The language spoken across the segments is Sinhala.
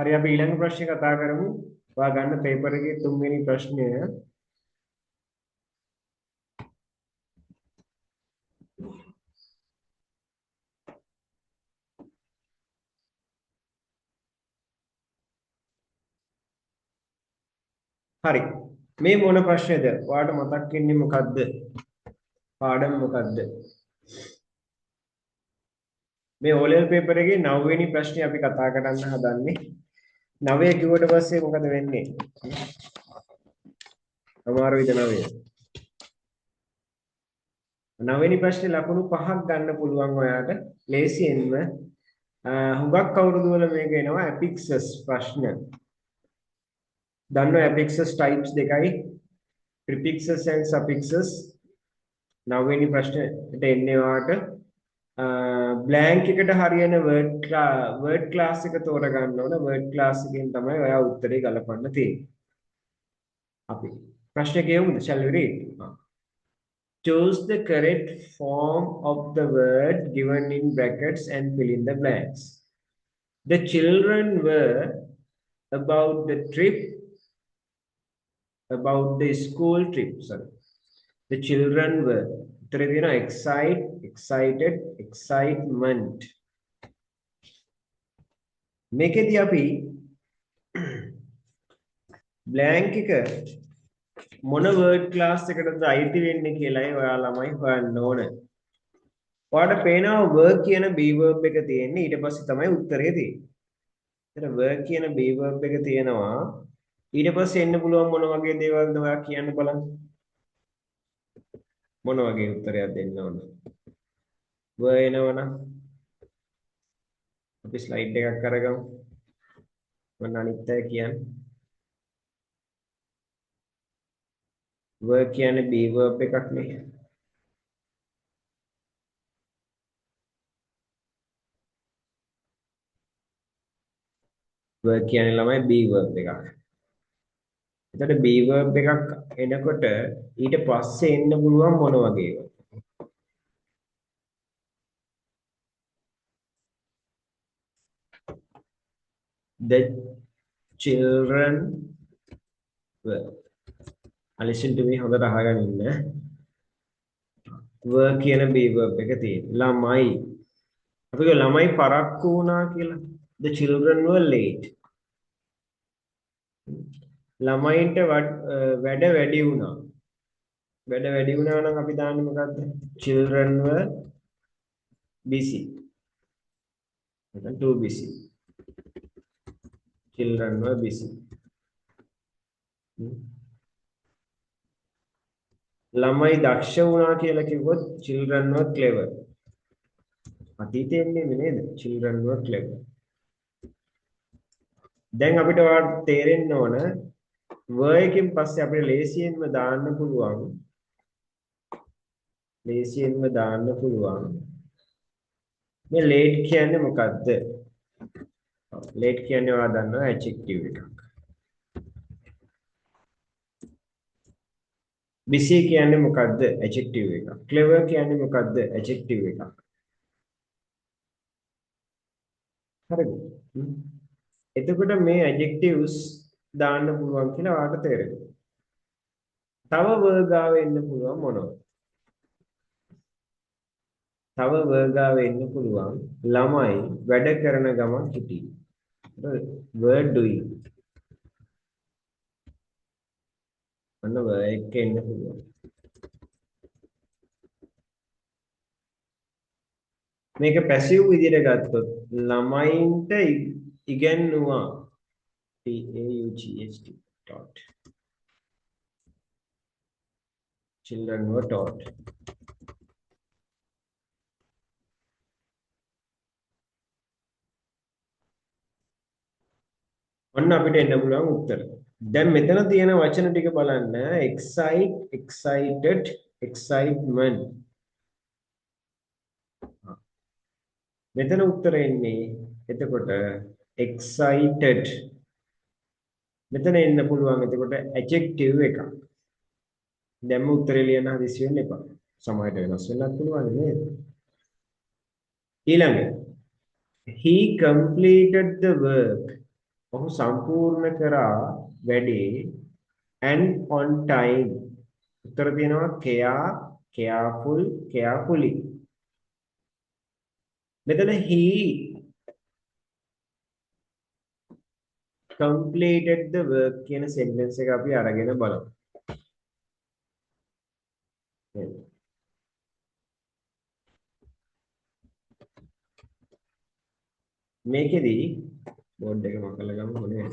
හරි අපි ඊළඟ ප්‍රශ්නේ කතා කරමු. ඔයා ගන්න පේපර් එකේ තුන්වෙනි ප්‍රශ්නය. හරි. මේ මොන ප්‍රශ්නේද? ඔයාලට මතක් වෙන්නේ මොකද්ද? පාඩම මොකද්ද? මේ O level paper එකේ 9 වෙනි ප්‍රශ්නේ අපි කතා කරන්න හදන්නේ. 9 කිව්වට පස්සේ මොකද වෙන්නේ? අමාරුයිද 9? 9 වෙනි ප්‍රශ්නේ ලකුණු 5ක් ගන්න පුළුවන් ඔයාට. ලේසියෙන්ම හුඟක් අවුරුදු වල මේක එනවා ඇපික්සස් ප්‍රශ්න. දන්නවා ඇපික්සස් types දෙකයි. prefixes and suffixes. 9 වෙනි ප්‍රශ්නෙට එන්නේ ඔයාට බ්ලැන්ක් එකට හරියන වර්ඩ් ක්ලාස් එක තෝරගන්න ඕන. වර්ඩ් ක්ලාස් එකෙන් තමයි ඔයා උත්තරේ ගලපන්න තියෙන්නේ. අපි ප්‍රශ්නේ කියමුද? shall we read? Choose the correct form of the word given in brackets and fill in the blanks. The children were about the school trip. Sorry. The children were excited, excitement. මේකෙදී අපි blank එක මොන word class එකටද අයිති වෙන්නේ කියලායි ඔයා ළමයි හොයන්න ඕන. ඔයාලට පේනවා work කියන be verb එක තියෙන්නේ ඊට පස්සේ තමයි උත්තරේ තියෙන්නේ. ඒතර work කියන be verb එක තියෙනවා ඊට පස්සේ එන්න පුළුවන් මොන වගේ දේවල්ද ඔයා කියන්න බලන්න. මොන වගේ උත්තරයක් දෙන්න ඕන? were එනවනම් අපි ස්ලයිඩ් එකක් අරගමු. මොන අනිත් අය කියන්නේ? were කියන්නේ be verb එකක් නේ. were කියන්නේ ළමයි be verb එකක්. එතකොට be verb එකක් එනකොට ඊට පස්සේ එන්න පුළුවන් මොන වගේද? The children were. Listen to me හොඳට අහගෙන ඉන්න. were කියන be verb එක තියෙනවා. ළමයි. අපි කිය ළමයි පරක්කු වුණා කියලා. The children were late. ළමයින්ට වැඩ වැඩි වුණා. වැඩ වැඩි වුණා නම් අපි දාන්නේ මොකද්ද? Children were busy. නැත්නම් too busy. Children were busy. ළමයි දක්ෂ වුණා කියලා කිව්වොත් children were clever. අතීතයේ එන්නේ නේද? Children were clever. දැන් අපිට ඔයාලට තේරෙන්න ඕන were එකෙන් පස්සේ අපිට ලේසියෙන්ම දාන්න පුළුවන් මේ late කියන්නේ මොකද්ද? late කියන්නේ ඔයා දන්නවා adjective එකක්. busy කියන්නේ මොකද්ද? adjective එකක්. clever කියන්නේ මොකද්ද? adjective එකක්. හරිද? එතකොට මේ adjectives දාන්න පුළුවන් කියලා ඔයාලට තේරෙනවා. තව වර්ගාව එන්න පුළුවන් මොනවද? තව වර්ගාව එන්න පුළුවන් ළමයි වැඩ කරන ගමන් හිටියේ. were doing. අන්න were එක එන්න පුළුවන්. මේක පැසිව් විදිහට ගත්තොත් ළමයින්ට ඉගැන්නුවා. TAUGHT taught. Children were taught. ඔන්න අපිට එන්න පුළුවන් උත්තර. දැන් මෙතන තියෙන වචන ටික බලන්න excite, excited, excitement. මෙතන උත්තර එන්නේ එතකොට excited. මෙතන එන්න පුළුවන් එතකොට adjective එකක්. දැන්ම උත්තරේ ලියන්න හදිසි වෙන්න එපා. සමහරට වෙනස් වෙන්නත් පුළුවන් නේද? ඊළඟ he completed the work ඔහු සම්පූර්ණ කරා වැඩේ and on time. උත්තර තියෙනවා care, careful, carefully. මෙතන he completed the work කියන sentence එක අපි අරගෙන බලමු. මේකෙදි බෝඩ් එක මකලා ගමු මොනේ.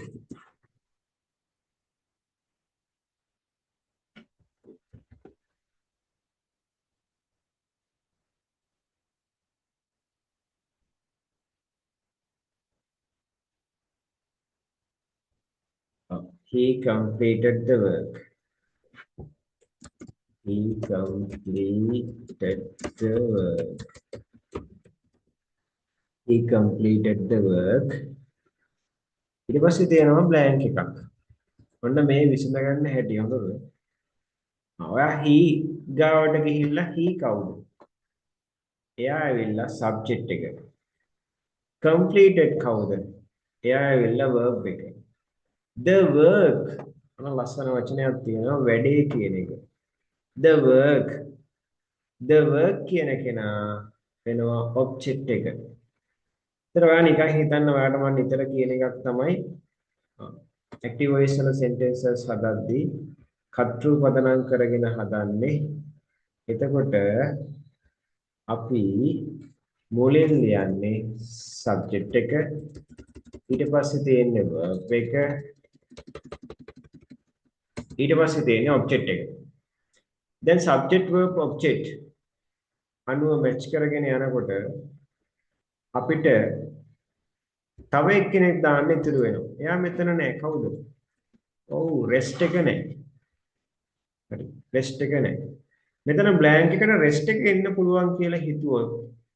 He completed the work. He completed the work. He completed the work. ඊට පස්සේ තියෙනවා blank එකක්. ඔන්න මේ විසඳ ගන්න හැටි හොඳද? ඔයා he ගාවට ගිහිල්ලා he කවුද? එයා ඇවිල්ලා subject එක. completed කවුද? එයා ඇවිල්ලා verb එක. the work අන ලස්සන වචනයක් තියෙනවා වැඩේ කියන එක. the work කියන කෙනා වෙනවා object එක. ඒතර ඔයා නිකන් හිතන්න ඔයාට මම නිතර කියන එකක් තමයි active voice වල sentences හදද්දී කර්තෘ පදනම් කරගෙන හදන්නේ. එතකොට අපි මුලින් ලියන්නේ subject එක ඊට පස්සේ තියෙන්නේ verb එක ඊට පස්සේ තියෙන්නේ object එක. දැන් subject verb object අනුව match කරගෙන යනකොට අපිට තව එක්කෙනෙක් දාන්න ඉතුරු වෙනවා. එයා මෙතන නෑ කවුද? ඔව් rest එක නෑ. හරි rest එක නෑ. මෙතන blank එකට rest එක එන්න පුළුවන් කියලා හිතුවොත්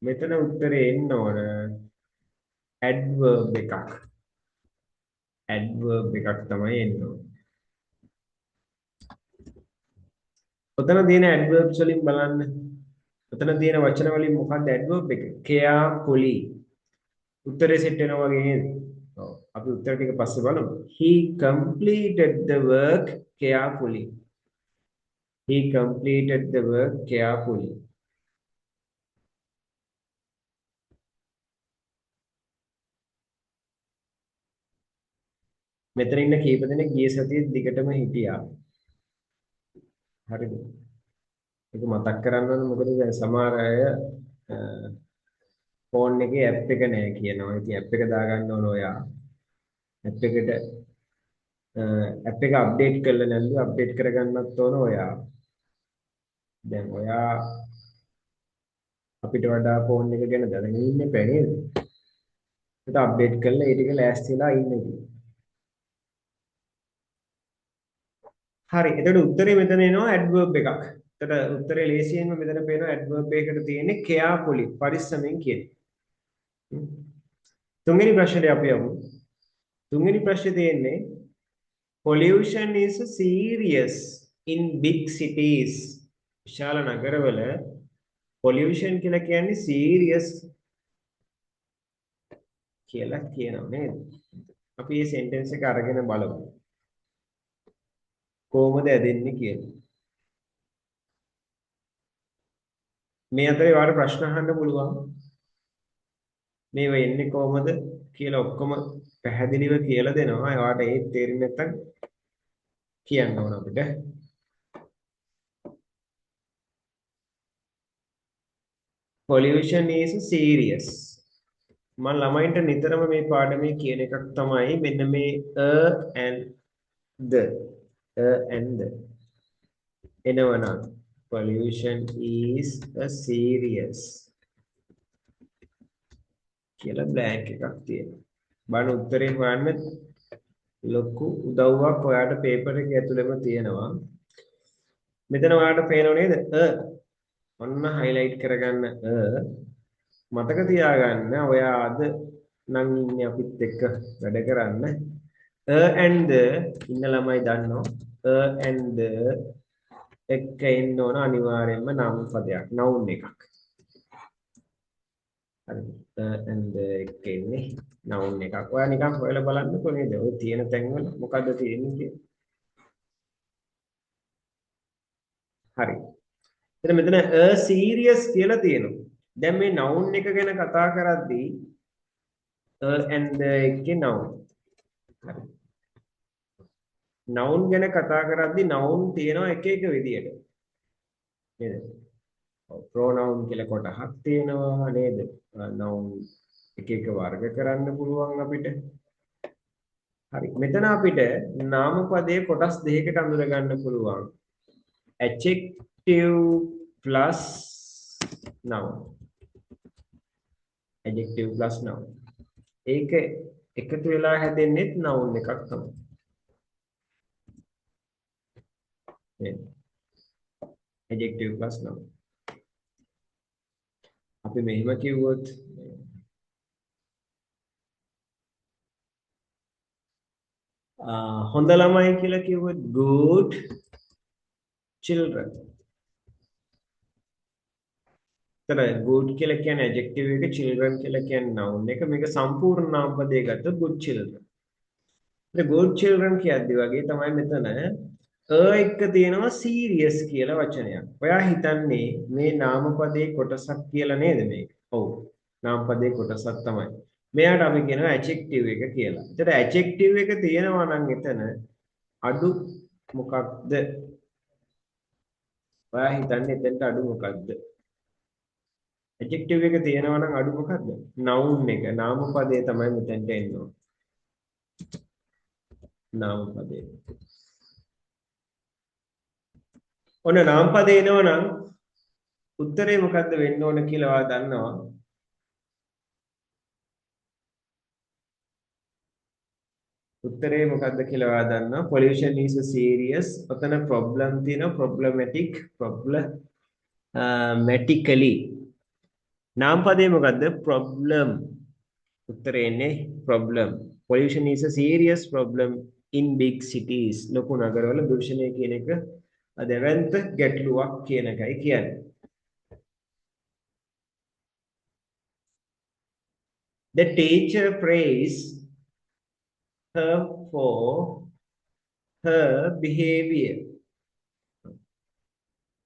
මෙතන උත්තරේ එන්න ඕන adverb එකක්. adverb එකක් තමයි එන්න ඕන. ඔතන තියෙන adverbs වලින් බලන්න. ඔතන තියෙන වචන වලින් මොකක්ද adverb එක? carefully. උත්තරේ සෙට් වෙනවා වගේ නේද? ඔව්. අපි උත්තර ටික පස්සේ බලමු. He completed the work carefully. He completed the work carefully. මෙතන ඉන්න කීප දෙනෙක් ගිය සතියේ දිගටම හිටියා. හරිද? ඒක මතක් කරගන්න ඕනේ මොකද දැන් සමහර අය ෆෝන් එකේ ඇප් එක නැහැ කියනවා. ඉතින් ඇප් එක දාගන්න ඕන ඔයා. ඇප් එකට ඇප් එක අප්ඩේට් කරලා නැල්ලු අප්ඩේට් කරගන්නත් ඕන ඔයා. දැන් ඔයා අපිට වඩා ෆෝන් එක ගැන දැනගෙන ඉන්නේ නැහැ නේද? ඒක අප්ඩේට් කරලා ඒ ටික ලෑස්තිලා ඉන්න කිව්වා. හරි. එතකොට උත්තරේ මෙතන එනවා ඇඩ්වර්බ් එකක්. එතකොට උත්තරේ ලේසියෙන්ම මෙතන පේනවා ඇඩ්වර්බ් එකකට තියෙන්නේ carefully පරිස්සමෙන් කියන්නේ. තුන්වෙනි ප්‍රශ්නේ අපි යමු. තුන්වෙනි ප්‍රශ්නේ තියෙන්නේ pollution is serious in big cities. විශාල නගරවල pollution කියලා කියන්නේ serious කියලා කියනවා නේද? අපි මේ sentence එක අරගෙන බලමු. කොහොමද ඇදෙන්නේ කියලා. මේ අතරේ වාට ප්‍රශ්න අහන්න පුළුවන්. මේ වෙන්නේ කොහොමද කියලා ඔක්කොම පැහැදිලිව කියලා දෙනවා. ඒවට ඒත් තේරෙන්නේ නැත්නම් කියන්න ඕන අපිට. Pollution is serious. මම ළමයින්ට නිතරම මේ පාඩමේ කියන එකක් තමයි මෙන්න මේ and the එනවනම් pollution is a serious කියලා blank එකක් තියෙනවා. බලන්න උත්තරේ හොයන්න ලොකු උදව්වක් ඔයාට පේපර් එක ඇතුළෙම තියෙනවා. මෙතන ඔයාට පේනව නේද? ඔන්න highlight කරගන්න මතක තියාගන්න ඔයා අද නම් ඉන්නේ අපිත් එක්ක වැඩ කරන්න. and the ඉන්න ළමයි දන්නවා and the එක්ක එන්න ඕන අනිවාර්යයෙන්ම නම් පදයක් noun එකක්. හරි and එක ඉන්නේ noun එකක්. ඔයා නිකන් හොයලා බලන්නකෝ නේද? ඔය තියෙන තැන්වල මොකද්ද තියෙන්නේ කියලා. හරි. එතන මෙතන a serious කියලා තියෙනවා. දැන් මේ noun එක ගැන කතා කරද්දී and එකේ noun. හරි. noun ගැන කතා කරද්දී noun තියෙනවා එක එක විදියට. නේද? pronoun කියලා කොටහක් තියෙනවා නේද? noun එක එක වර්ග කරන්න පුළුවන් අපිට. හරි. මෙතන අපිට නාමපදයේ කොටස් දෙකකට අඳුර ගන්න පුළුවන්. adjective plus noun. adjective plus noun. ඒක එකතු වෙලා හැදෙන්නේ noun එකක් තමයි. නේද? adjective plus noun. අපි මෙහෙම කිව්වොත් හොඳ ළමයි කියලා කිව්වොත් good children. තර good කියලා කියන්නේ adjective එක, children කියලා කියන්නේ noun එක. මේක සම්පූර්ණ නාම පදයේ ගත්තොත් good children. ඉතින් good children කියද්දි වගේ තමයි මෙතන එක්ක තියෙනවා serious කියලා වචනයක්. ඔයා හිතන්නේ මේ නාම පදයේ කොටසක් කියලා නේද මේක? ඔව්. නාම පදයේ කොටසක් තමයි. මෙයාට අපි කියනවා adjective එක කියලා. ඒතර adjective එක තියෙනවා නම් එතන අඩු මොකක්ද? ඔයා හිතන්නේ එතනට අඩු මොකක්ද? adjective එක තියෙනවා නම් අඩු මොකක්ද? noun එක. නාම පදේ තමයි මෙතනට එන්නේ. නාම පදේ. ඔන්න නාම පදේ එනවනම් උත්තරේ මොකද්ද වෙන්න ඕන කියලා ඔයා දන්නවා? උත්තරේ මොකද්ද කියලා ඔයා දන්නවා? pollution is a serious. ඔතන problem තියෙනවා problematic problematically. නාම පදේ මොකද්ද? problem. උත්තරේ එන්නේ problem. pollution is a serious problem in big cities. ලොකු නගරවල දූෂණය කියන එක දැවැන්ත ගැටලුවක් කියන එකයි කියන්නේ. The teacher praised her for her behavior.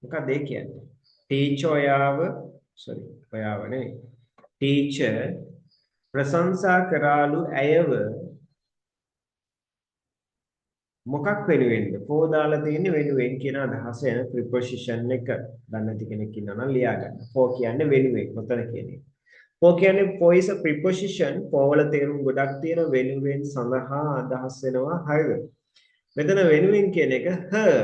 මොකක්ද ඒ කියන්නේ? teacher ඔයාව නෙවෙයි. teacher ප්‍රශංසා කරාලු ඇයව මොකක් වෙනුවෙන්ද? for දාලා තියෙන්නේ වෙනුවෙන් කියන අදහස එන preposition එක. දන්නේ නැති කෙනෙක් ඉන්නවා නම් ලියා ගන්න. for කියන්නේ වෙනුවෙන්. මොතන කියන්නේ. for කියන්නේ for is a preposition. for වල තේරුම් ගොඩක් තියෙන වෙනුවෙන් සඳහා අදහස් වෙනවා හරිද? මෙතන වෙනුවෙන් කියන එක her.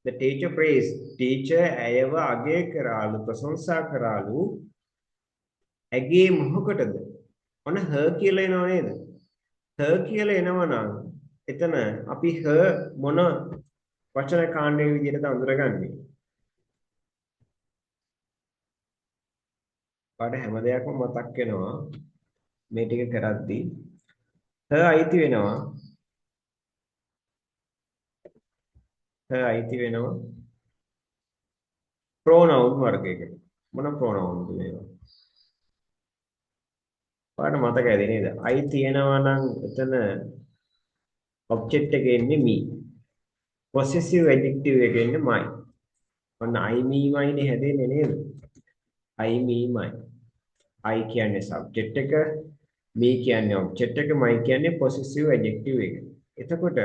The teacher praised. teacher ඇයව අගය කරාලු ප්‍රශංසා කරාලු ඇගේ මොහොකටද? ඔන්න her කියලා එනව නේද? her කියලා එනවනම් එතන අපි her මොන වචන කාණ්ඩයේ විදිහටද අඳුරගන්නේ? පාඩ හැම දෙයක්ම මතක් වෙනවා මේ ටික කරද්දී. her අයිති වෙනවා. her අයිති වෙනවා pronoun වර්ගයකට. මොන pronounද මේවා? පාඩ මතක ඇති නේද? අයිති වෙනවා නම් එතන object එකේ ඉන්නේ me. possessive adjective එකේ ඉන්නේ my. ඔන්න I me my නේ හැදෙන්නේ නේද? I me my. I කියන්නේ subject එක, me කියන්නේ object එක, my කියන්නේ possessive adjective එක. එතකොට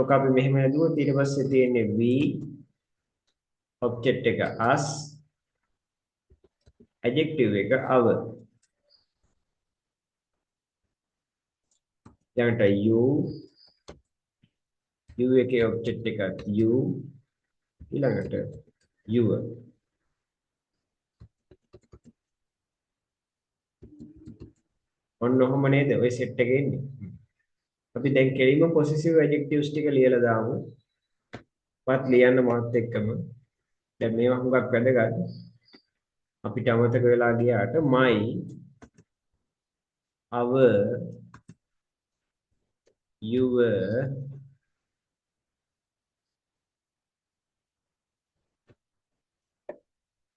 ඔක අපි මෙහෙම හදුවොත් ඊට පස්සේ තියෙන්නේ we object එක us adjective එක our. ඊළඟට you එකේ object එක you ඊළඟට your. ඔන්න ඔහොම නේද ඔය සෙට් එකේ ඉන්නේ. අපි දැන් කෙලින්ම possessive adjectives ටික ලියලා දාමු. පත් ලියන්න මාත් එක්කම. දැන් මේවා හුඟක් වැදගත්. අපිට අමතක වෙලා ගියාට my our your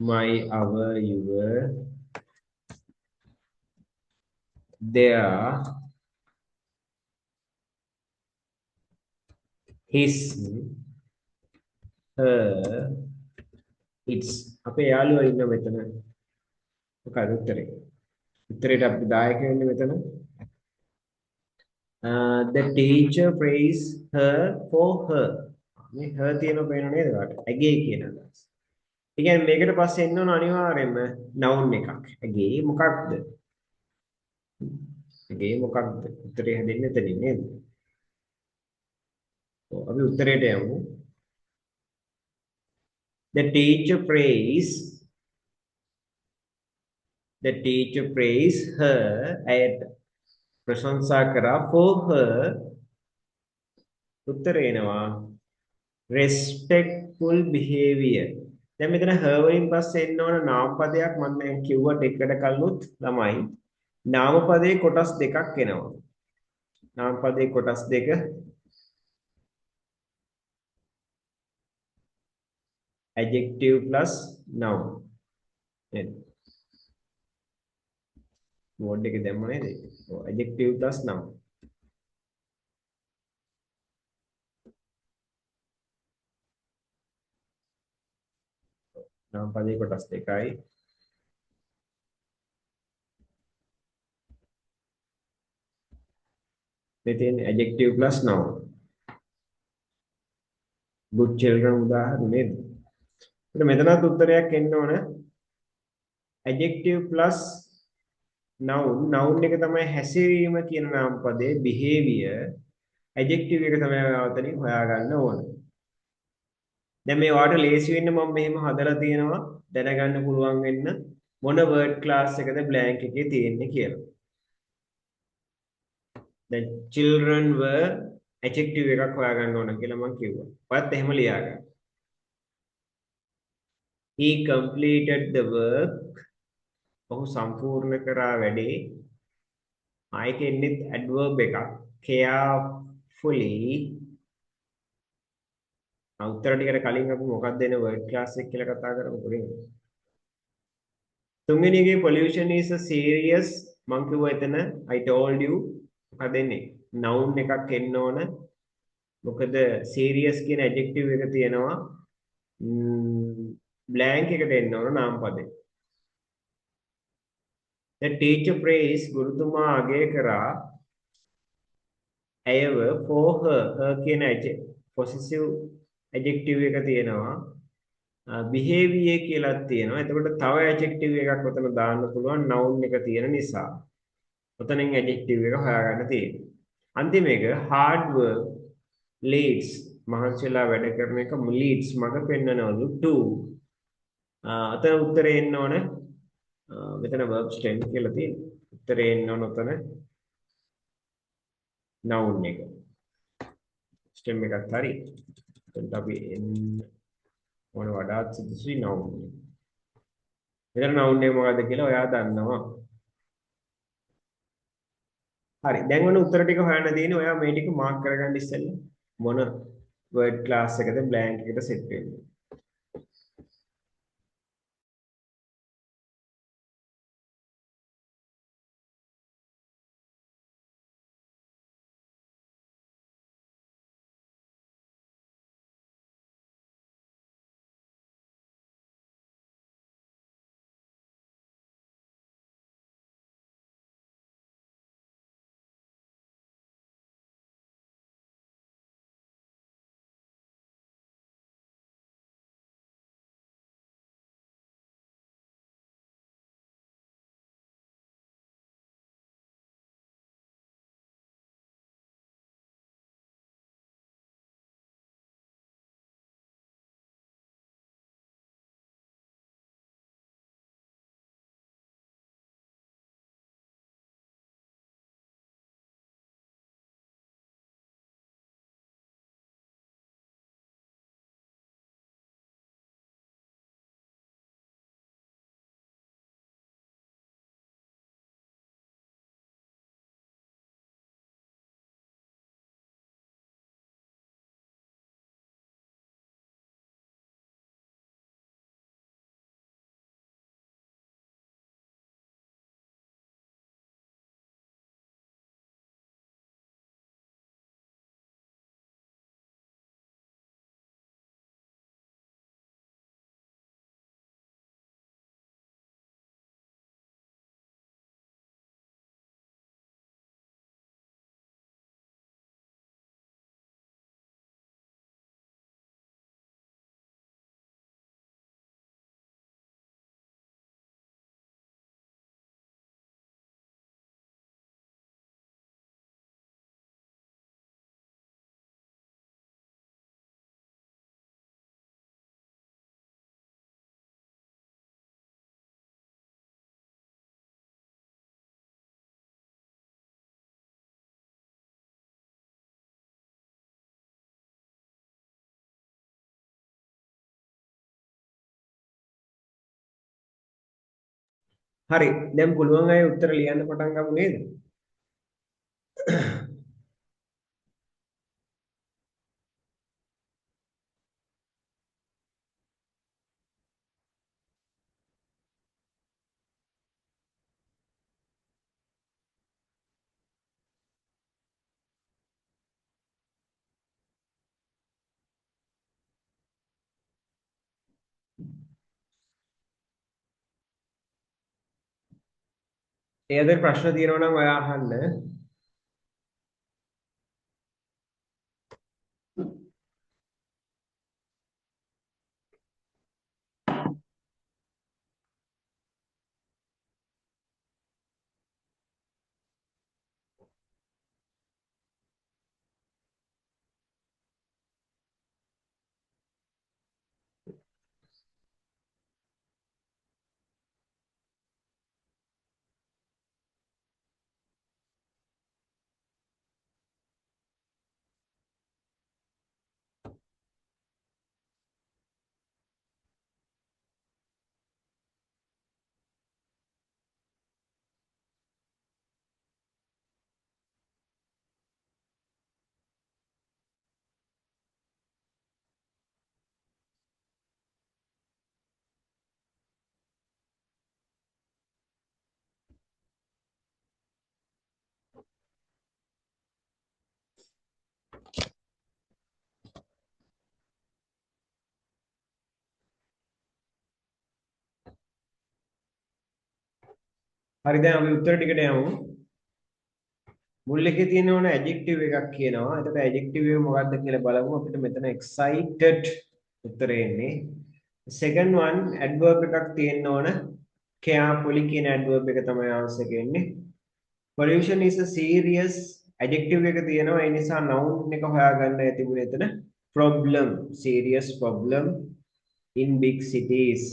My, our, your, their, his, her, its. අපේ යාළුවා ඉන්න මෙතන. මොකද උත්තරේ? උත්තරේට අපි දායක වෙන්නේ මෙතන. The teacher praised her for her. මේ her තියෙන පේනව නේද ඔයාලට? ඇගේ කියන අදහස. ඒ කියන්නේ මේකට පස්සේ එන්න ඕන අනිවාර්යයෙන්ම noun එකක්. ඇගේ මොකක්ද? ඇගේ මොකක්ද? උත්තරේ හැදෙන්නේ එතනින් නේද? ඔව් අපි උත්තරේට යමු. The teacher praised her at ප්‍රශංසා කරා for her උත්තරේ එනවා respectful behavior. දැන් මෙතන her වලින් පස්සේ එන්න ඕන නාමපදයක් මම දැන් කිව්වට එකට කලිනුත් ළමයි නාමපදයේ කොටස් දෙකක් එනවා. නාමපදයේ කොටස් දෙක adjective plus noun. නේද? බෝඩ් එකේ දැම්ම නේද? ඔව් adjective plus noun. නාමපදයේ කොටස් දෙකයි. මෙතෙන් adjective plus noun. good children උදාහරණ නේද? එතකොට මෙතනත් උත්තරයක් එන්න ඕන adjective plus noun එක තමයි හැසිරීම කියන නාමපදයේ behavior adjective එක තමයි අවතනින් හොයාගන්න ඕන. දැන් මේ වාට ලේසි වෙන්න මම මෙහෙම හදලා තියෙනවා දැනගන්න පුළුවන් වෙන්න මොන word class එකද blank එකේ තියෙන්නේ කියලා. දැන් children were adjective එකක් හොයාගන්න ඕන කියලා මම කිව්වා. ඔයත් එහෙම ලියාගන්න. He completed the work. ඔහු සම්පූර්ණ කරා වැඩේ. ආයෙක එන්නේ adverb එකක්. Carefully. උත්තර ටිකට කලින් අපි මොකක්ද එන word class එක කියලා කතා කරමු පොඩ්ඩක්. තුන්වෙනි එකේ pollution is a serious මම කිව්වා එතන I told you මොකද එන්නේ noun එකක් එන්න ඕන. මොකද serious කියන adjective එක තියෙනවා blank එකට එන්න ඕන නාමපදේ. The teacher praised ගුරුතුමා අගය කරා ඇයව for her කියන possessive adjective එක තියෙනවා behavior කියලා තියෙනවා. එතකොට තව adjective එකක් ඔතන දාන්න පුළුවන් noun එක තියෙන නිසා. ඔතනින් adjective එක හොයාගන්න තියෙනවා. අන්තිම එක hard work leads මහන්සියලා වැඩ කරන එක leads මඟ පෙන්වනවලු to. අතන උත්තරේ එන්න ඕන මෙතන verbs 10 කියලා තියෙනවා. උත්තරේ එන්න ඕන ඔතන noun එක. stem එකත් හරි. එතකොට අපි එන්න ඕන වඩාත් සුදුසුයි noun එක. මෙතන noun එක මොකද්ද කියලා ඔයා දන්නවා. හරි. දැන් ඔන්න උත්තර ටික හොයන්න තියෙන්නේ. ඔයා මේ ටික මාක් කරගන්න ඉස්සෙල්ලා මොන word class එකද blank එකට set වෙන්නේ. හරි. දැන් පුළුවන් අය උත්තර ලියන්න පටන් ගමු නේද? එයාද ප්‍රශ්න තියෙනවා නම් ඔයා අහන්න. හරි දැන් අපි උත්තර ටිකට යමු. මුල් එකේ තියෙන ඕන ඇඩ්ජෙක්ටිව් එකක් කියනවා. එතකොට ඇඩ්ජෙක්ටිව් එක මොකක්ද කියලා බලමු. අපිට මෙතන excited උත්තරේ එන්නේ. second one adverb එකක් තියෙන්න ඕන. carefully කියන adverb එක තමයි answer එක එන්නේ. pollution is a serious adjective එක තියෙනවා. ඒ නිසා noun එක හොයාගන්න තිබුණේ එතන problem, serious problem in big cities.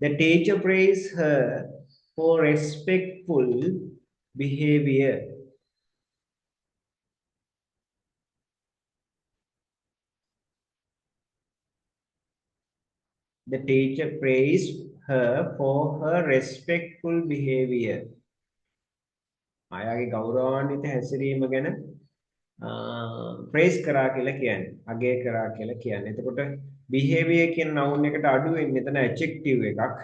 The teacher praised her for respectful behavior. The teacher praised her for her respectful behavior. ආයාගේ ගෞරවාන්විත හැසිරීම ගැන ප්‍රේස් කරා කියලා කියන්නේ. අගය කරා කියලා කියන්නේ. එතකොට behavior කියන noun එකට අඩු වෙන්නේ මෙතන adjective එකක්.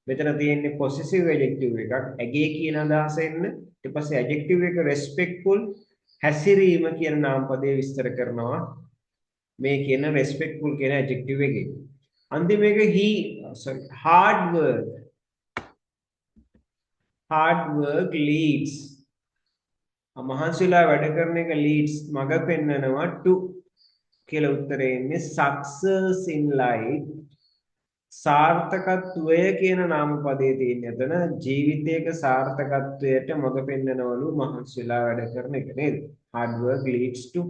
මෙතන තියෙන්නේ possessive adjective එකක්. ඇගේ කියන අදහස එන්න. ඊට පස්සේ adjective එක respectful හැසිරීම කියන නාමපදයේ විස්තර කරනවා. මේ කියන respectful කියන adjective එකේ. අන්තිම එක hard work leads මහන්සිලා වැඩ කරන එක leads මඟ පෙන්නනවා to කියලා උත්තරේ එන්නේ success in life සාර්ථකත්වය කියන නාමපදයේ තියෙන එතන ජීවිතයක සාර්ථකත්වයට මඟ පෙන්නනවලු මහන්සිලා වැඩ කරන එක නේද hard work leads to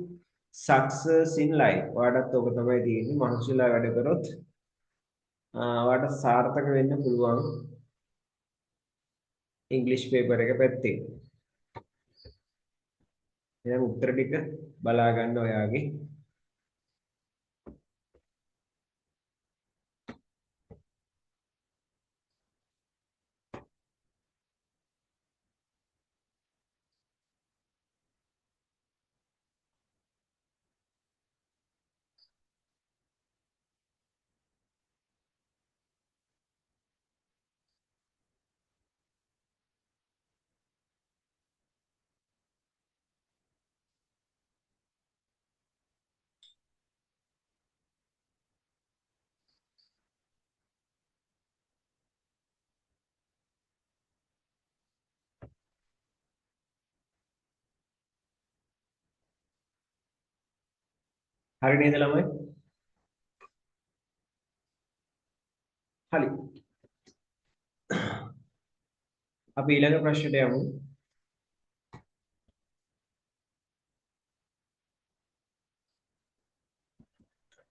success in life ඔයාලට ඔක තමයි තියෙන්නේ මහන්සිලා වැඩ කරොත් ඔයාලට සාර්ථක වෙන්න පුළුවන් ඉංග්‍රීසි පේපර් එක පැත්තේ එහෙනම් උත්තර ටික බලා ගන්න ඔයාගේ හරි නේද ළමයි හරි අපි ඊළඟ ප්‍රශ්නට යමු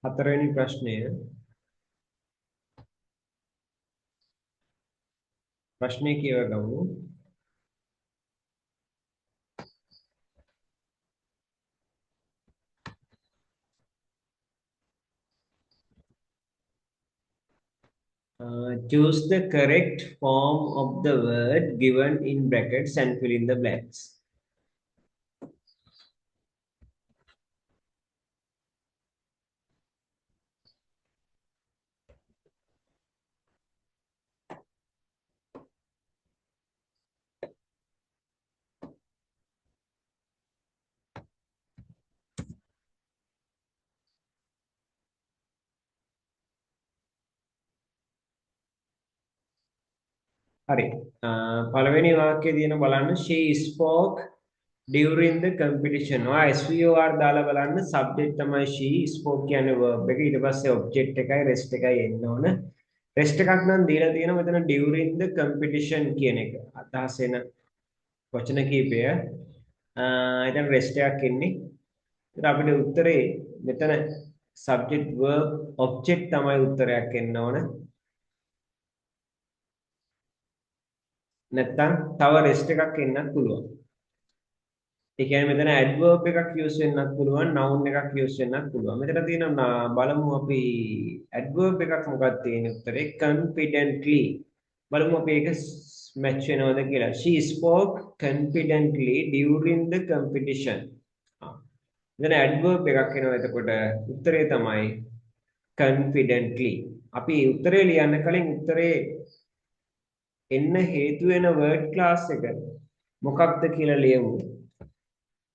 හතරවෙනි ප්‍රශ්නය ප්‍රශ්නේ කියව ගමු choose the correct form of the word given in brackets and fill in the blanks. හරි. පළවෙනි වාක්‍යයේ තියෙන බලන්න she spoke during the competition. ඔයා SVOR දාලා බලන්න subject තමයි she spoke කියන්නේ verb එක. ඊට පස්සේ object එකයි rest එකයි එන්න ඕන. rest එකක් නම් දීලා තියෙනවා මෙතන during the competition කියන එක. අදහස් එන වචන කීපය. එතන rest එකක් එන්නේ. ඒත් අපිට උත්තරේ මෙතන subject verb object තමයි උත්තරයක් එන්න ඕන. නැත්තම් තව rest එකක් එන්නත් පුළුවන්. ඒ කියන්නේ මෙතන adverb එකක් use වෙන්නත් පුළුවන්, noun එකක් use වෙන්නත් පුළුවන්. මෙතන තියෙනවා බලමු අපි adverb එකක් මොකක්ද තියෙන්නේ උත්තරේ confidently. බලමු අපි ඒක match වෙනවද කියලා. She spoke confidently during the competition. මෙතන adverb එකක් එනවා එතකොට උත්තරේ තමයි confidently. අපි උත්තරේ ලියන්න කලින් උත්තරේ එන්න හේතු වෙන word class එක මොකක්ද කියලා ලියමු.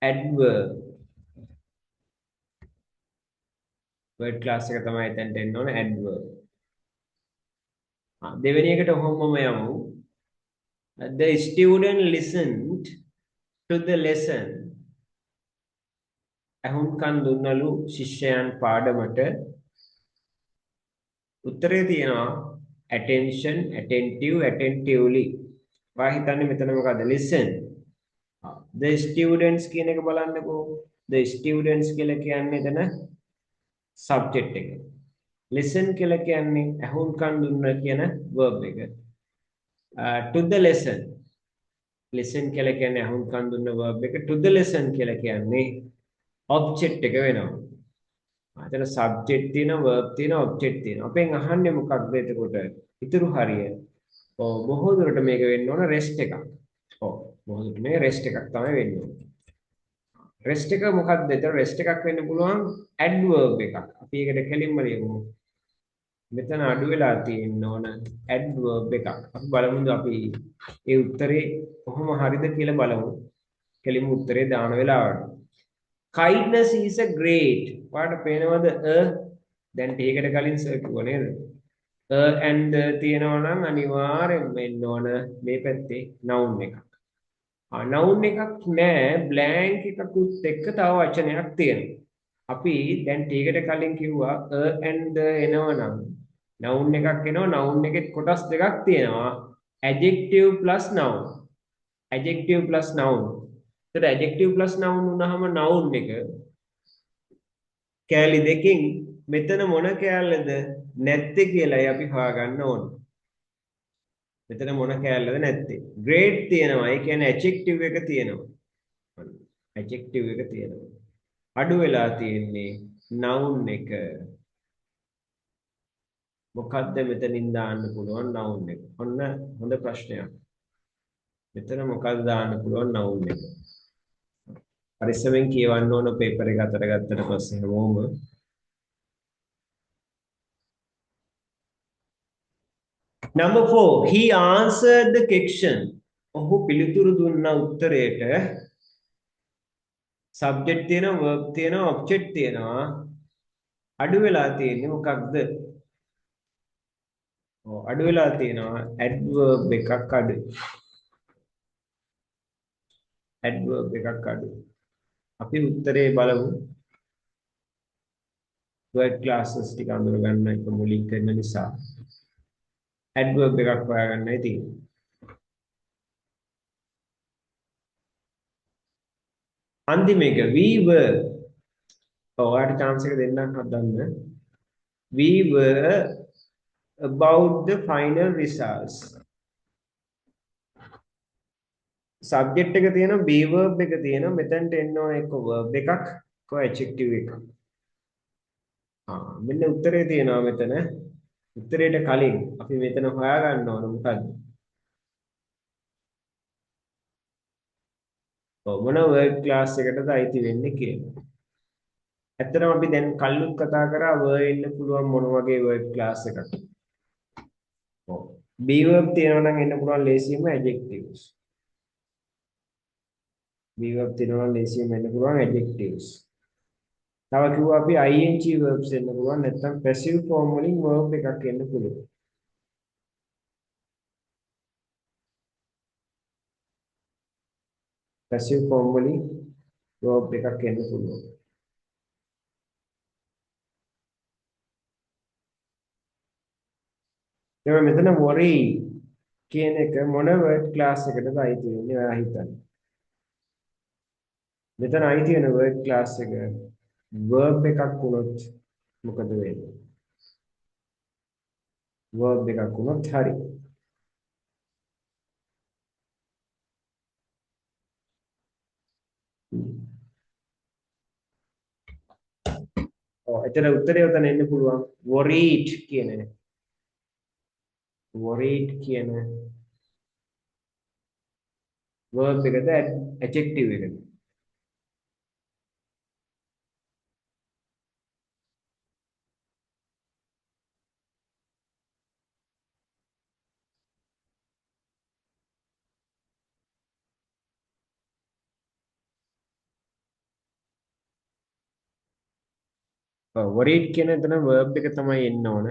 adverb. word class එක තමයි එතනට එන්න ඕන adverb. දෙවෙනි එකට ඔහොමම යමු. The student listened to the lesson. අහුම්කන් දුන්නලු ශිෂ්‍යයන් පාඩමට. උත්තරේ තියෙනවා attention, attentive, attentively. වා හිතන්නේ මෙතන මොකද්ද? listen. the students කියන එක බලන්නකෝ. the students කියලා කියන්නේ එතන subject එක. listen කියලා කියන්නේ අහුම්කන් දුන්න කියන verb එක. to the lesson. listen කියලා කියන්නේ අහුම්කන් දුන්න verb එක. to the lesson කියලා කියන්නේ object එක වෙනවා. එතන subject තියෙනවා, verb තියෙනවා, object තියෙනවා. අපෙන් අහන්නේ මොකක්ද එතකොට? ඉතුරු හරිය. ඔව් බොහෝ දුරට මේක වෙන්න ඕන rest එකක්. ඔව් බොහෝ දුරට මේ rest එකක් තමයි වෙන්න ඕන. rest එක මොකක්ද? එතන rest එකක් වෙන්න පුළුවන් adverb එකක්. අපි ඒකට කෙලින්ම ලියමු. මෙතන අඩු වෙලා තියෙන්න ඕන adverb එකක්. අපි බලමුද අපි ඒ උත්තරේ කොහොම හරිද කියලා බලමු. කෙලින්ම උත්තරේ දාන වෙලාවට. kindness is a great. වාට පේනවද දැන් ටිකකට කලින් සර් කිව්වා නේද? and තියෙනවා නම් අනිවාර්යෙන්ම එන්න ඕන මේ පැත්තේ noun එකක්. noun එකක් නෑ blank එකකුත් එක්ක තව වචනයක් තියෙනවා. අපි දැන් ටිකකට කලින් කිව්වා and එනවනම් noun එකක් එනවා. noun එකේ කොටස් දෙකක් තියෙනවා. adjective plus noun. adjective plus noun. ඒතර adjective plus noun වුණාම noun එක කෑලි දෙකකින් මෙතන මොන කෑල්ලද නැත්තේ කියලායි අපි හොයාගන්න ඕන. මෙතන මොන කෑල්ලද නැත්තේ? great තියෙනවා. ඒ කියන්නේ adjective එක තියෙනවා. adjective එක තියෙනවා. අඩු වෙලා තියෙන්නේ noun එක. මොකද්ද මෙතනින් දාන්න පුළුවන් noun එක? ඔන්න හොඳ ප්‍රශ්නයක්. මෙතන මොකද්ද දාන්න පුළුවන් noun එක? පරිස්සමෙන් කියවන්න ඕන පේපර් එක අතට ගත්තට පස්සේ හැමෝම. Number 4, he answered the question. ඔහු පිළිතුරු දුන්න උත්තරයට subject තියෙනවා, verb තියෙනවා, object තියෙනවා. අඩු වෙලා තියෙන්නේ මොකක්ද? අඩු වෙලා තියෙනවා adverb එකක් අඩු. adverb එකක් අඩු. අපි උත්තරේ බලමු. word classes ටික අඳුර ගන්න එක මුලින් කරන නිසා adverb එකක් හොයාගන්නයි තියෙන්නේ. අන්තිම එක we were. ඔයාලට chance එක දෙන්නම් හදන්න. we were about the final results. subject එක තියෙනවා, be verb එක තියෙනවා. මෙතනට එන්න ඕන එක verb එකක්, කො adjective එකක්. මෙන්න උත්තරේ තියෙනවා මෙතන උත්තරේට කලින් අපි මෙතන හොයාගන්න ඕන මොකද්ද? ඔව් මොන වර්ඩ් ක්ලාස් එකටද අයිති වෙන්නේ කියලා. ඇත්තටම අපි දැන් කල්ලුත් කතා කරා වර් එන්න පුළුවන් මොන වගේ වර්ඩ් ක්ලාස් එකක්. ඔව්. be verb තියෙනවා නම් එන්න පුළුවන් ලේසියෙන්ම adjectives. be verb තියෙනවා නම් ලේසියෙන්ම එන්න පුළුවන් adjectives. තව කිව්වා අපි ing verbs එන්න පුළුවන් නැත්නම් passive form වලින් verb එකක් එන්න පුළුවන්. passive form වලින් verb එකක් එන්න පුළුවන්. දැන් මෙතන worry කියන එක මොන word class එකටද අයිති වෙන්නේ ඔයා හිතන්න. මෙතන අයිති වෙන word class එක verb එකක් වුණොත් මොකද වෙන්නේ? verb එකක් වුණොත් හරි. ඔව් එතන උත්තරය උතන එන්න පුළුවන් worried කියන එක. worried කියන verb එකද adjective එකද? ඔව් worried කියන එතන verb එක තමයි එන්න ඕන.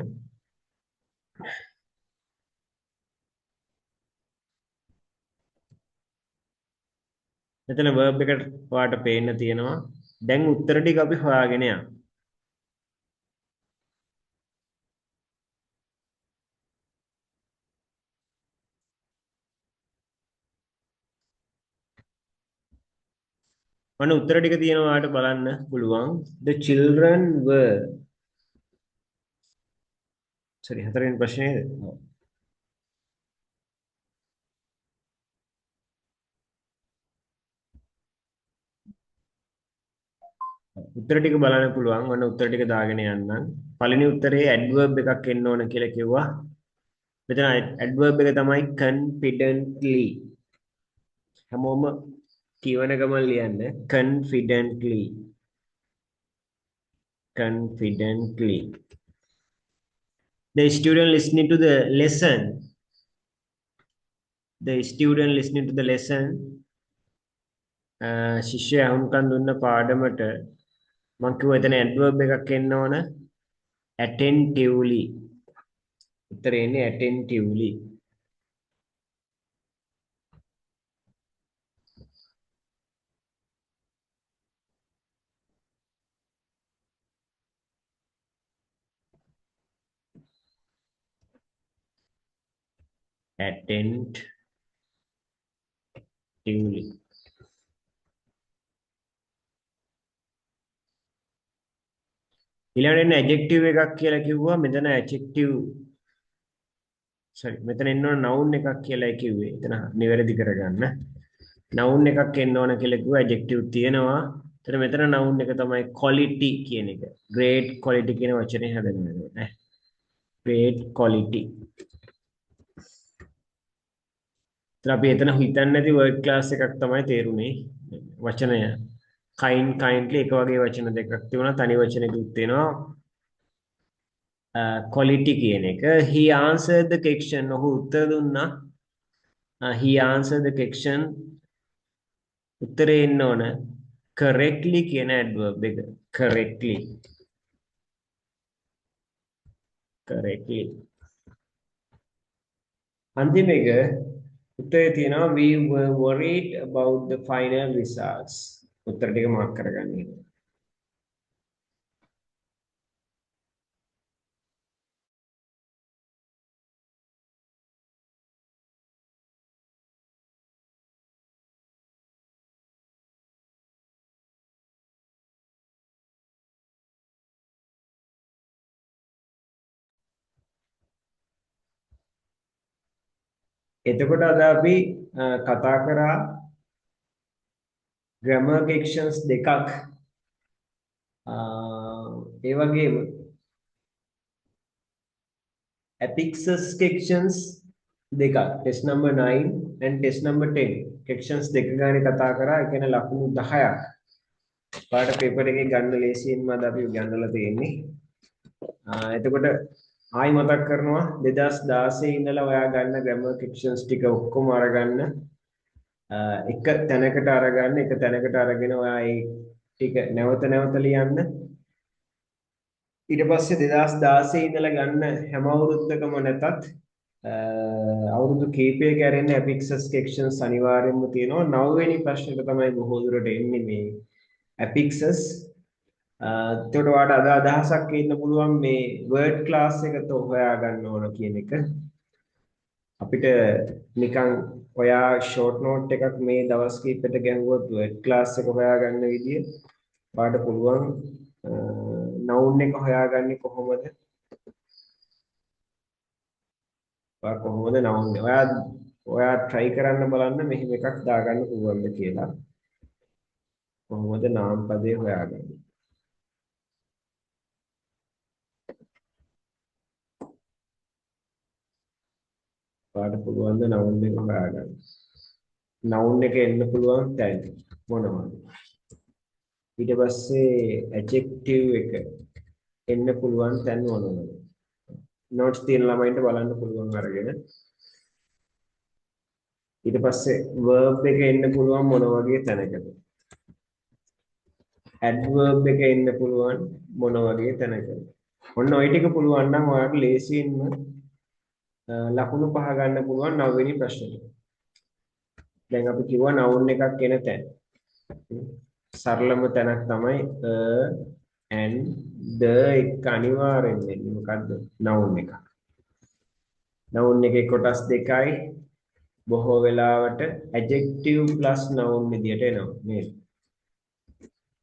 එතන verb එකට ඔයාලට පේන්න තියෙනවා. දැන් උත්තර ටික අපි හොයාගෙන යමු. ඔන්න උත්තර ටික තියෙනවා ඔයාලට බලන්න පුළුවන්. The children were sorry හතරවෙනි ප්‍රශ්නේ නේද? ඔව්. උත්තර ටික බලන්න පුළුවන්. ඔන්න උත්තර ටික දාගෙන යන්නම්. පළවෙනි උත්තරේ adverb එකක් එන්න ඕන කියලා කිව්වා. මෙතන adverb එක තමයි confidently. හැමෝම කියවන ගමන් ලියන්න confidently. confidently. The student listening to the lesson. The student listening to the lesson. ශිෂ්‍යයා අහුම්කන් දුන්න පාඩමට මම කිව්වා එතන adverb එකක් එන්න ඕන attentively. උත්තරේ එන්නේ attentively. attentively. ඊළඟට adjective එකක් කියලා කිව්වා මෙතන adjective sorry මෙතන එන්න ඕන noun එකක් කියලා කිව්වේ. එතන නිවැරදි කරගන්න. noun එකක් එන්න ඕන කියලා කිව්වා adjective තියෙනවා. එතන මෙතන noun එක තමයි quality කියන එක. great quality කියන වචනේ හදන්න ඕනේ. great quality. එතන අපි එතන හිතන්නේ නැති word class එකක් තමයි තේරුනේ. වචනය kind kindly එක වගේ වචන දෙකක් තිබුණා. තනි වචනයකුත් තියෙනවා. quality කියන එක. he answered the question. ඔහු උත්තර දුන්නා. he answered the question. උත්තරේ එන්න ඕන correctly කියන adverb එක. correctly. correctly. අන්තිම එක උත්තරේ තියෙනවා we were worried about the final results. උත්තර ටික මාක් කරගන්න. එතකොට අද අපි කතා කරා grammar sections දෙකක් ඒ වගේම affixes sections දෙකක් test number 9 and test number 10 sections දෙක ගානේ කතා කරා ඒ කියන්නේ ලකුණු 10ක් පාට පේපර් එකේ ගන්න ලේසියෙන්ම අද අපි ගන්නලා තියෙන්නේ එතකොට ආයි මතක් කරනවා 2016 ඉඳලා ඔයා ගන්න grammar sections ටික ඔක්කොම අරගන්න එක තැනකට අරගන්න එක තැනකට අරගෙන ඔයා ඒ ටික නැවත නැවත ලියන්න ඊට පස්සේ 2016 ඉඳලා ගන්න හැම අවුරුද්දකම නැතත් අවුරුදු කීපයක ඇරෙන්න affixes sections අනිවාර්යයෙන්ම තියෙනවා 9 වෙනි ප්‍රශ්නෙට තමයි බොහෝ දුරට එන්නේ මේ affixes එතකොට ඔයාලට අද අදහසක් ඉන්න පුළුවන් මේ word class එක හොයා ගන්න ඕන කියන එක අපිට නිකන් ඔයා short note එකක් මේ දවස් කිහිපෙට ගැහුවොත් word class එක හොයා ගන්න විදිය ඔයාලට පුළුවන් noun එක හොයාගන්නේ කොහොමද කොහොමද noun එක ඔයා try කරන්න බලන්න මෙහෙම එකක් දාගන්න පුළුවන්ද කියලා කොහොමද නාම පදේ හොයාගන්නේ ඔයාලට පුළුවන්ද noun එක හොයාගන්න noun එක එන්න පුළුවන් තැන මොනවද ඊට පස්සේ adjective එක එන්න පුළුවන් තැන් මොනවද notes තියෙන ළමයින්ට බලන්න පුළුවන් අරගෙන ඊට පස්සේ verb එක එන්න පුළුවන් මොන වගේ තැනකද adverb එක එන්න පුළුවන් මොන වගේ තැනකද ඔන්න ඔය ටික පුළුවන් නම් ඔයාලට ලේසියෙන්ම ලකුණු 5 ගන්න පුළුවන් 9 වෙනි ප්‍රශ්නෙට දැන් අපි කිව්වා noun එකක් එන තැන සරලම තැනක් තමයි and the එක අනිවාර්යෙන් වෙන්නේ මොකද්ද noun එක noun එකේ කොටස් දෙකයි බොහෝ වෙලාවට adjective plus noun විදියට එනවා නේද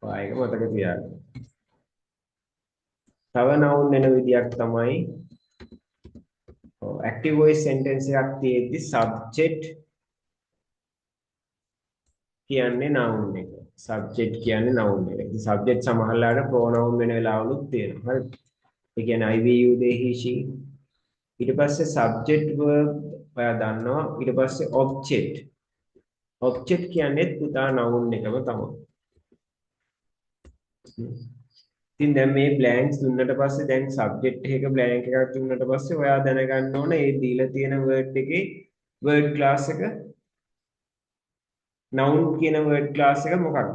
ඔය එක මතක තියාගන්න තව noun එන විදියක් තමයි active voice sentence එකක් තියෙද්දි subject කියන්නේ noun එක subject කියන්නේ noun එක. ඉතින් subject සමහරලාට pronoun වෙන වෙලාවලුත් තියෙනවා. හරිද? ඒ කියන්නේ I, we, you, they, he, she. ඊට පස්සේ subject verb ඔයා දන්නවා. ඊට පස්සේ object. object කියන්නේ පුතා noun එකම තමයි. ඉතින් දැන් මේ blanks දුන්නට පස්සේ දැන් subject එකක blank එකක් දුන්නට පස්සේ ඔයා දැනගන්න ඕන ඒ දීලා තියෙන word එකේ word class එක noun කියන word class එක මොකක්ද?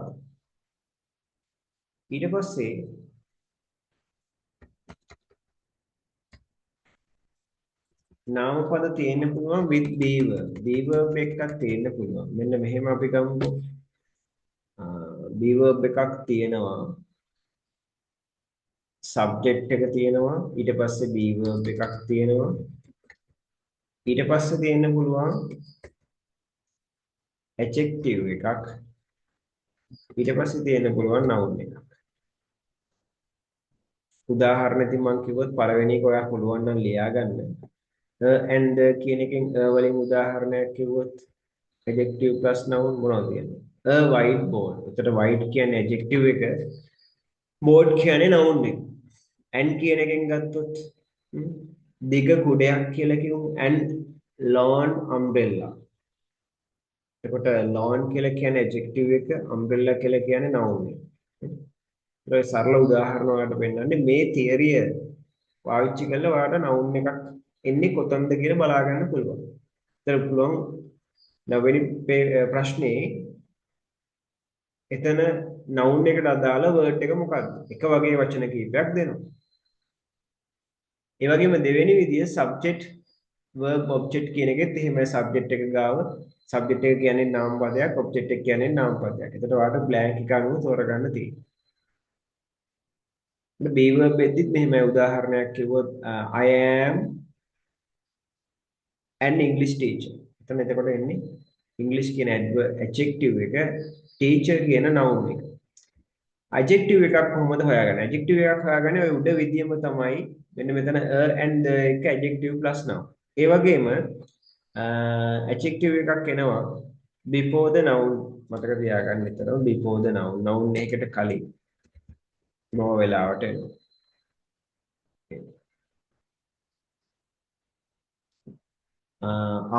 ඊට පස්සේ නාමපද තියෙන්න පුළුවන් with be verb. be verb එකක් තියෙන්න පුළුවන්. මෙන්න මෙහෙම අපි ගමුකෝ. be verb එකක් තියෙනවා. subject එක තියෙනවා. ඊට පස්සේ be verb එකක් තියෙනවා. ඊට පස්සේ තියෙන්න පුළුවන් adjective එකක්. ඊට පස්සේ තියෙන්න පුළුවන් noun එකක්. උදාහරණෙකින් මම කිව්වොත් පළවෙනි එක ඔයා පුළුවන් නම් ලියා ගන්න. and කියන එකෙන් වලින් උදාහරණයක් කිව්වොත් adjective plus noun මොනවද කියන්නේ? a white board. එතකොට white කියන්නේ adjective එක. board කියන්නේ noun එක. and කියන එකෙන් ගත්තොත් දිග කුඩයක් කියලා කියමු and lawn umbrella. එතකොට lawn කියලා කියන්නේ adjective එක, umbrella කියලා කියන්නේ noun එක. ඒක සරල උදාහරණ වලට පෙන්නන්නේ මේ තියරිය පාවිච්චි කරලා ඔයාලට noun එකක් එන්නේ කොතනද කියලා බලා ගන්න පුළුවන්. ඒතර පුළුවන් නවවෙනි ප්‍රශ්නේ එතන noun එකට අදාළ word එක මොකක්ද? එක වගේ වචන කීපයක් දෙනවා. ඒ වගේම දෙවෙනි විදිය subject verb object කියන එකෙත් එහෙමයි subject එක ගාව subject එක කියන්නේ නාම පදයක් object එක කියන්නේ නාම පදයක්. ඒකට ඔයාලට blank එක අනුව තෝරගන්න තියෙනවා. be verb එකෙත් මෙහෙමයි උදාහරණයක් කිව්වොත් I am an English teacher. එතන එතකොට එන්නේ English කියන adjective එක teacher කියන noun එක. adjective එකක් කොහොමද හොයාගන්නේ? adjective එකක් හොයාගන්නේ ඔය උඩ විදියම තමයි. මෙන්න මෙතන and the එක adjective plus noun. ඒ වගේම adjective එකක් එනවා before the noun. මතක තියාගන්න විතරම before the noun. noun එකකට කලින්. මොන වෙලාවට එනවා.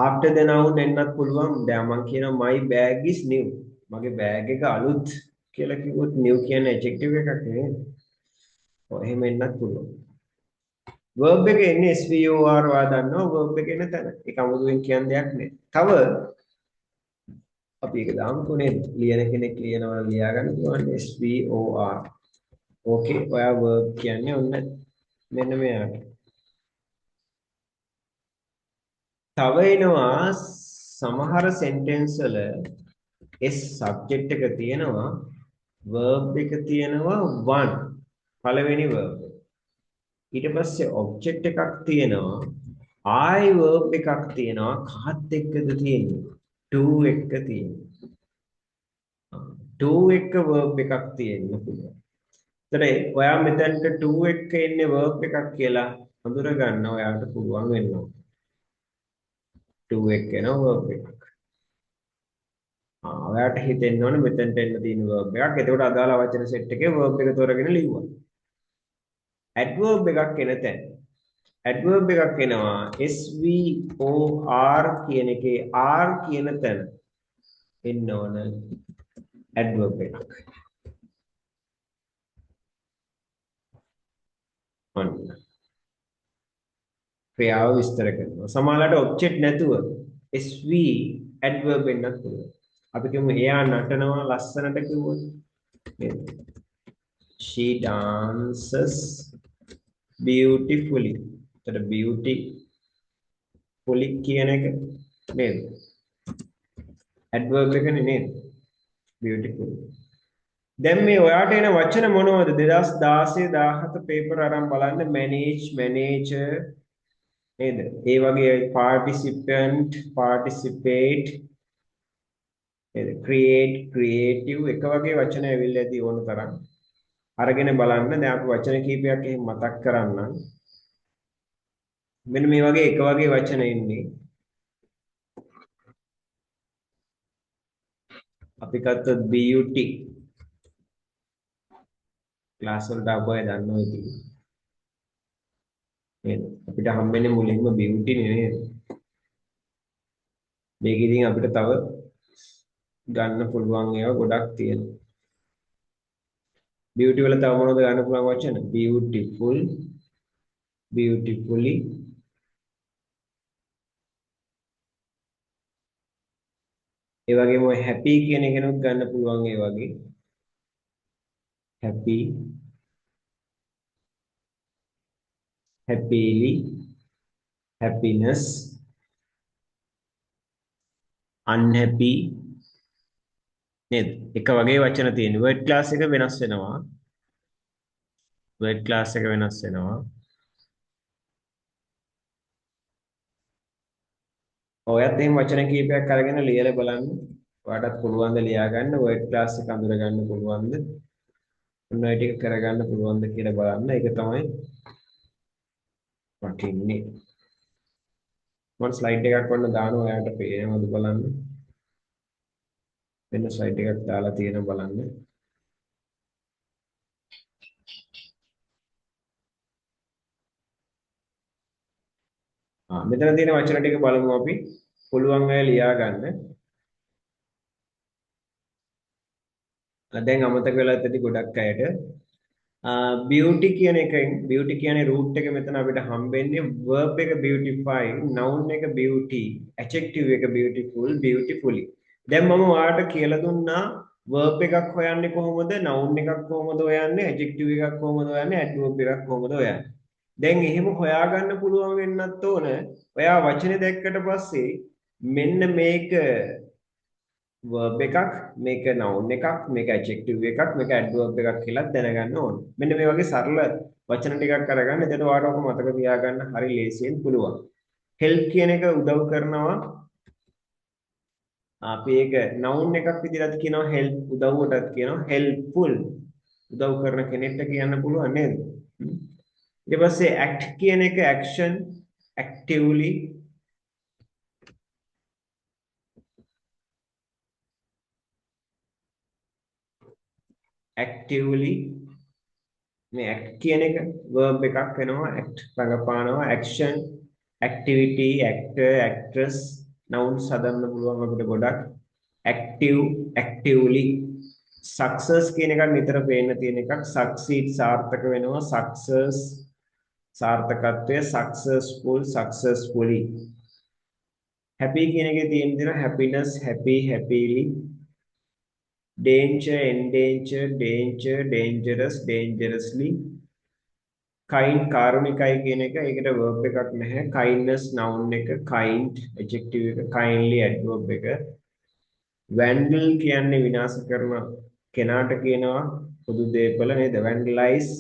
after the noun එන්නත් පුළුවන්. දැන් මම කියනවා my bag is new. මගේ බෑග් එක අලුත් කියලා කිව්වොත් new කියන්නේ adjective එකක් නේ. ඔය එහෙම එන්නත් පුළුවන්. verb එක එන්නේ SVOR ඔයා දන්නවා verb එක එන තැන. ඒක අමුතුවෙන් කියන්න දෙයක් නෑ. තව අපි ඒක දාමුකෝ නේද? ලියන කෙනෙක් ලියනවා ලියා ගන්න පුළුවන් SVOR. ඕකේ ඔයා verb කියන්නේ ඔන්න මෙන්න මෙයාට. තව එනවා සමහර sentence වල S subject එක තියෙනවා verb එක තියෙනවා one පළවෙනි verb. ඊට පස්සේ object එකක් තියෙනවා I verb එකක් තියෙනවා කාත් එක්කද තියෙන්නේ to එක්ක තියෙන්නේ to එක්ක verb එකක් තියෙන්න පුළුවන්. ඒතර ඔයා මෙතනට to එක්ක එන්නේ verb එකක් කියලා හඳුන ගන්න ඔයාට පුළුවන් වෙනවා. to එක්ක එන verb එකක්. ඔයාට හිතෙන්න ඕනේ මෙතනට එන්න තියෙන verb එකක්. එතකොට අදාළ වචන සෙට් එකේ verb එක තෝරගෙන ලියුවා. adverb එකක් එන තැන adverb එකක් එනවා SVOR කියන එකේ R කියන තැන එන්න ඕන adverb එකක්. ඔන්න ක්‍රියාව විස්තර කරනවා. සමහරවිට object නැතුව SV adverb එන්නත් පුළුවන්. අපි කියමු එයා නටනවා ලස්සනට කිව්වොත් නේද? She dances beautifully. එතකොට beautifully කියන එක නේද? adverb එකනේ නේද? beautiful. දැන් මේ ඔයාට එන වචන මොනවද? 2016 17 පේපර් අරන් බලන්න manage manager නේද? ඒ වගේ participant participate නේද? create creative එක වගේ වචන ඇවිල්ලා ඇති ඕන තරම්. අරගෙන බලන්න. දැන් අපි වචන කීපයක් එහෙම මතක් කරන්නම්. මෙන්න මේ වගේ එක වගේ වචන ඉන්නේ. අපි ගත්තොත් beauty ක්ලාස් වලට අපේ දන්නවා ඉතින්. නේද? අපිට හම්බෙන්නේ මුලින්ම beauty නේද? මේක ඉතින් අපිට තව ගන්න පුළුවන් ඒවා ගොඩක් තියෙනවා. beauty වල තව මොනවද ගන්න පුළුවන් වචන? beautiful, beautifully, ඒ වගේම ඔය happy කියන එකනොත් ගන්න පුළුවන් ඒ වගේ. happy, happily, happiness, unhappy නේද? එක වගේ වචන තියෙන. word class එක වෙනස් වෙනවා. word class එක වෙනස් වෙනවා. ඔයත් එහෙම වචන කීපයක් අරගෙන ලියලා බලන්න. ඔයාටත් පුළුවන් ද ලියා ගන්න word class එක අඳුර ගන්න පුළුවන්ද? ඔන්න ඔය ටික කරගන්න පුළුවන්ද කියලා බලන්න. ඒක තමයි වටින්නේ. මම ස්ලයිඩ් එකක් වන්න දානවා ඔයාට පේනවද බලන්න. වෙන ස්ලයිඩ් එකක් දාලා තියෙන බලන්න. මෙතන තියෙන වචන ටික බලමු අපි. පුළුවන් අය ලියා ගන්න. දැන් අමතක වෙලා ඇති ගොඩක් අයට beauty කියන එකෙන් beauty කියන්නේ root එක මෙතන අපිට හම්බෙන්නේ verb එක beautify, noun එක beauty, adjective එක beautiful, beautifully. දැන් මම ඔයාලට කියලා දුන්නා verb එකක් හොයන්නේ කොහොමද, noun එකක් කොහොමද හොයන්නේ, adjective එකක් කොහොමද හොයන්නේ, adverb එකක් කොහොමද හොයන්නේ. දැන් එහෙම හොයාගන්න පුළුවන් වෙන්නත් ඕන. ඔයා වචනේ දැක්කට පස්සේ මෙන්න මේක verb එකක්, මේක noun එකක්, මේක adjective එකක්, මේක adverb එකක් කියලා දැනගන්න ඕන. මෙන්න මේ වගේ සරල වචන ටිකක් අරගන්න. එතකොට ඔයාලට ඔක මතක තියාගන්න හරි ලේසියෙන් පුළුවන්. help කියන එක උදව් කරනවා. අපි ඒක noun එකක් විදිහට කියනවා help උදව්වටත් කියනවා helpful. උදව් කරන කෙනෙක්ට කියන්න පුළුවන් නේද? ඊට පස්සේ act කියන එක action actively actively මේ act කියන එක verb එකක් වෙනවා act රඟපානවා action activity, actor, actress, nouns හදන්න පුළුවන් අපිට ගොඩක්. active, actively. success කියන එකක් නිතර පේන්න තියෙන එකක්. succeed සාර්ථක වෙනවා. success සාර්ථකත්වය, successful, successfully. happy කියන එකේ තියෙන දේ happiness, happy, happily. danger, endanger, danger, dangerous, dangerously. kind කාරුණිකයි කියන එක ඒකට verb එකක් නැහැ. kindness noun එක, kind adjective එක, kindly adverb එක. vandal කියන්නේ විනාශ කරන කෙනාට කියනවා පොදු දේපල නේද? vandalize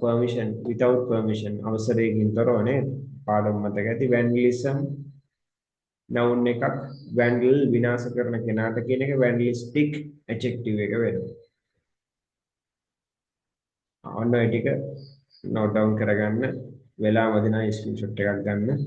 permission, without permission, අවසරයකින් තොරව නේද? පාඩම මතක ඇති. vandalism noun එකක්. vandal විනාශ කරන කෙනාට කියන එක vandalistic adjective එක වෙනවා. ඔන්න ඔය ටික note down කරගන්න. වෙලාවදී නම් screenshot එකක් ගන්න.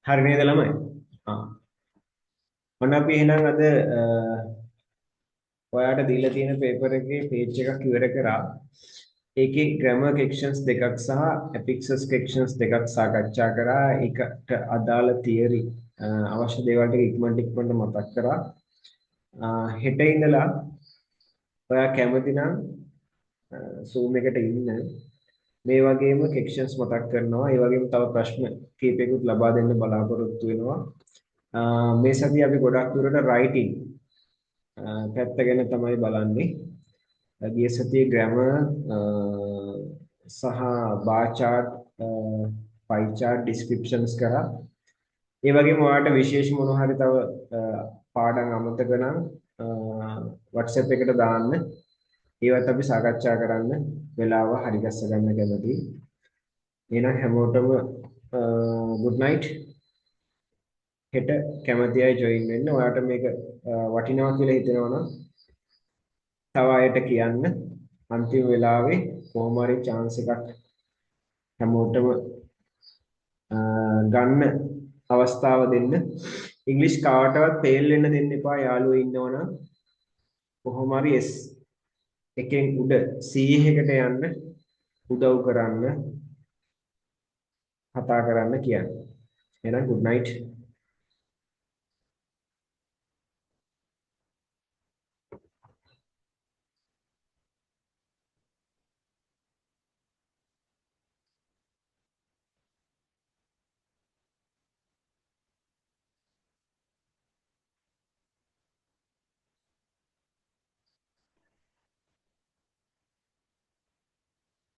හරි නේද ළමයි? ඔන්න අපි එහෙනම් අද ඔයාට දීලා තියෙන පේපර් එකේ පේජ් එකක් ඉවර කරා. ඒකේ grammar sections දෙකක් සහ affixes sections දෙකක් සාකච්ඡා කරා. ඒකට අදාළ theory අවශ්‍ය දේවල් ටික ඉක්මනට මතක් කරා. හෙට ඉඳලා ඔයා කැමති නම් Zoom එකට ඉන්න මේ වගේම sections මතක් කරනවා. ඒ වගේම තව ප්‍රශ්න කීපයකුත් ලබා දෙන්න බලාපොරොත්තු වෙනවා. මේ සතිය අපි ගොඩක් දුරට writing පැත්ත ගැන තමයි බලන්නේ. ගිය සතියේ grammar සහ bar chart, pie chart descriptions කරා. ඒ වගේම ඔයාලට විශේෂ මොන හරි තව පාඩම් අමතක නම් WhatsApp එකට දාන්න. ඒවත් අපි සාකච්ඡා කරන්න වෙලාව හරි ගස්ස ගන්න කැමතියි. එහෙනම් හැමෝටම good night. හෙට කැමති අය join වෙන්න. ඔයාලට මේක වටිනවා කියලා හිතෙනවා නම් තව අයට කියන්න. අන්තිම වෙලාවේ කොහොම හරි chance එකක් හැමෝටම ගන්න අවස්ථාව දෙන්න. ඉංග්‍රීසි කාටවත් fail වෙන්න දෙන්න එපා. යාළුවෝ ඉන්නවනම් කොහොම හරි S එකෙන් උඩ C එකකට යන්න උදව් කරන්න කතා කරන්න කියන්නේ. එහෙනම් good night.